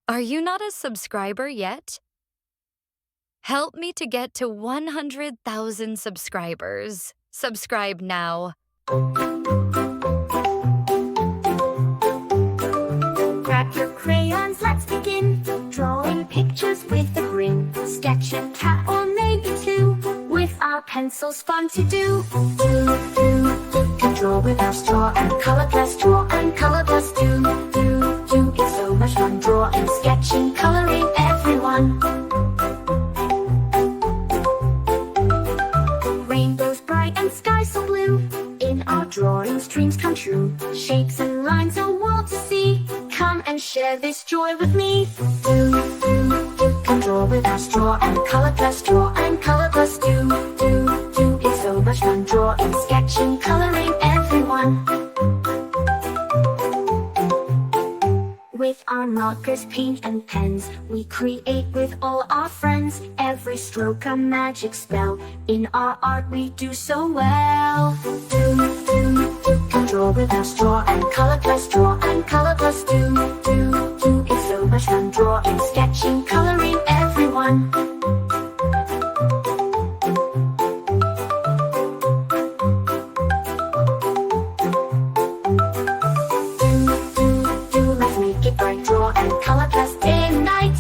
Are you not a subscriber yet? Help me to get to 100,000 subscribers. Subscribe now. Grab your crayons, let's begin. Drawing pictures with a grin. Sketch a cat or maybe two. With our pencils, fun to do. Can draw with our straw and color plus draw and color plus do. It's so much fun drawing, sketching, coloring, everyone. Rainbows bright and skies so blue. In our drawings, dreams come true. Shapes and lines, a world to see. Come and share this joy with me. Can draw with our straw and color plus draw and color plus do. It's so much fun drawing, sketching, coloring, everyone. With our markers, paint and pens, we create with all our friends. Every stroke a magic spell. In our art we do so well. Can draw with our straw and color plus draw and color plus do. It's so much fun drawing, sketching, coloring, everyone. Let's make it bright, draw and color plus day and night.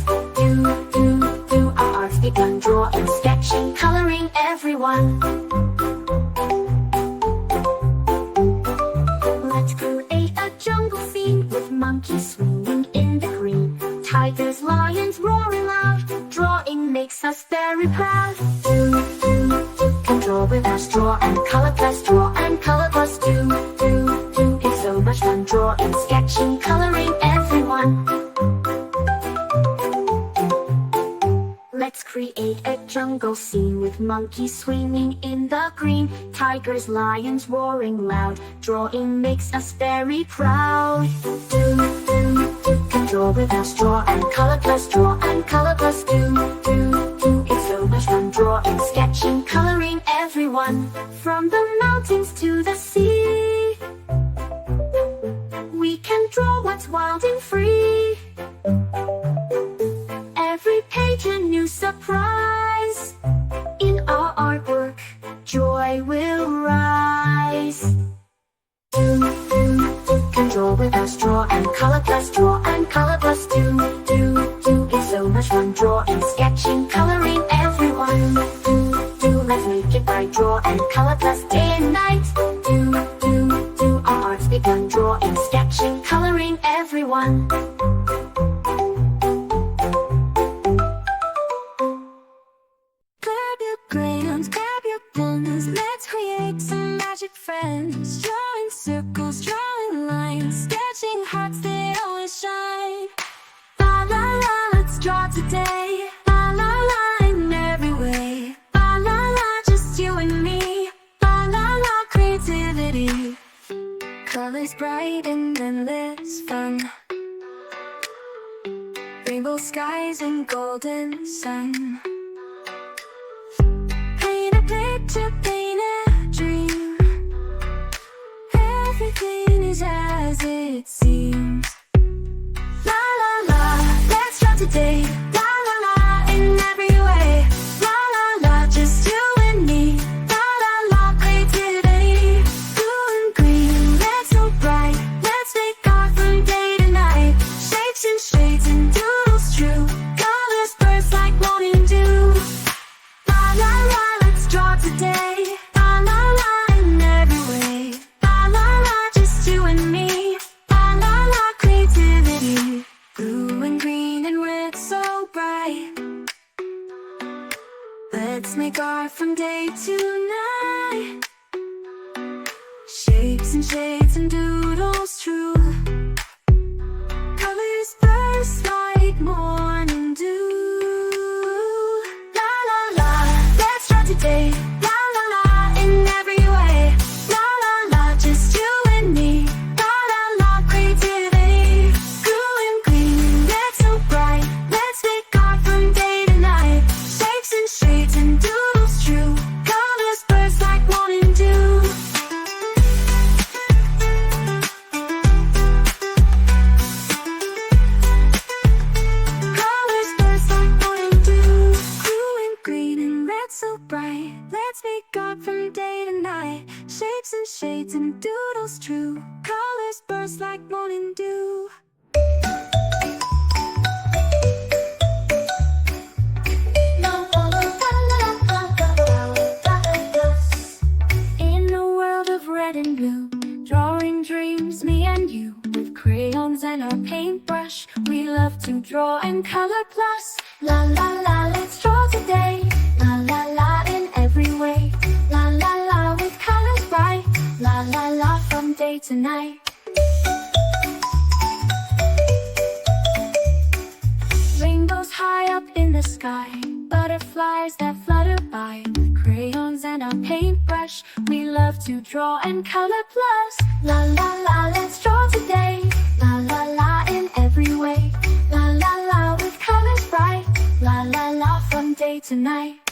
Our art's begun, drawing, sketching, coloring, everyone. Let's create a jungle scene with monkeys swinging in the green. Tigers, lions roaring loud. Drawing makes us very proud. Can draw with our straw and color plus draw and color plus do. It's so much fun drawing, sketching, coloring, everyone. Let's create a jungle scene with monkeys swinging in the green. Tigers, lions roaring loud. Drawing makes us very proud. Can draw with our straw and color plus draw and color plus do. It's so much fun drawing, sketching, coloring, everyone. From the mountains to the sea, we can draw what's wild and free. Every page a new surprise. In our artwork, joy will rise. Can draw with our straw and color plus draw and color plus do. It's so much fun drawing, sketching, coloring, everyone. Let's make it bright, draw and color plus day and night. Our art's begun, drawing, sketching, coloring, everyone. Grab your crayons, grab your pens. Let's create some magic friends. Drawing circles, drawing lines, sketching hearts that always shine. La la la, let's draw today. La la la, in every way. La la la, just you and me. La la la, creativity. Colors bright and endless fun. Rainbow skies and golden sun. Paint a picture, paint a dream. Everything is as it seems. La la la, let's draw today. La la la, in every way. La la la, just you and me. La la la, creativity. Blue and green, let's so bright. Let's make art from day to night. Shapes and shades and doodles true. Colors burst like morning dew. La la la, let's draw today. La la la, in every way. La la la, just you and me. La la la, creativity. Blue and green and red so bright. Let's make art from day to night. Shapes and shades and doodles true. Colors burst like morning dew. La la la, let's draw today. La la la, in every way. La la la, just you and me. La la la, creativity. Blue and green, red so bright. Let's make art from day to night. Shapes and shades and doodles true. Colors burst like morning dew. beads and doodles true. Colors burst like morning dew. In a world of red and blue, drawing dreams, me and you. With crayons and our paintbrush, we love to draw and color plus. La la la, let's draw today. La la la, in every way. La la la, with colors bright. La la la, from day to night. Rainbows high up in the sky, butterflies that flutter by. With crayons and our paintbrush, we love to draw and color plus. La la la, let's draw today. La la la, in every way. La la la, with colors bright. La la la, from day to night.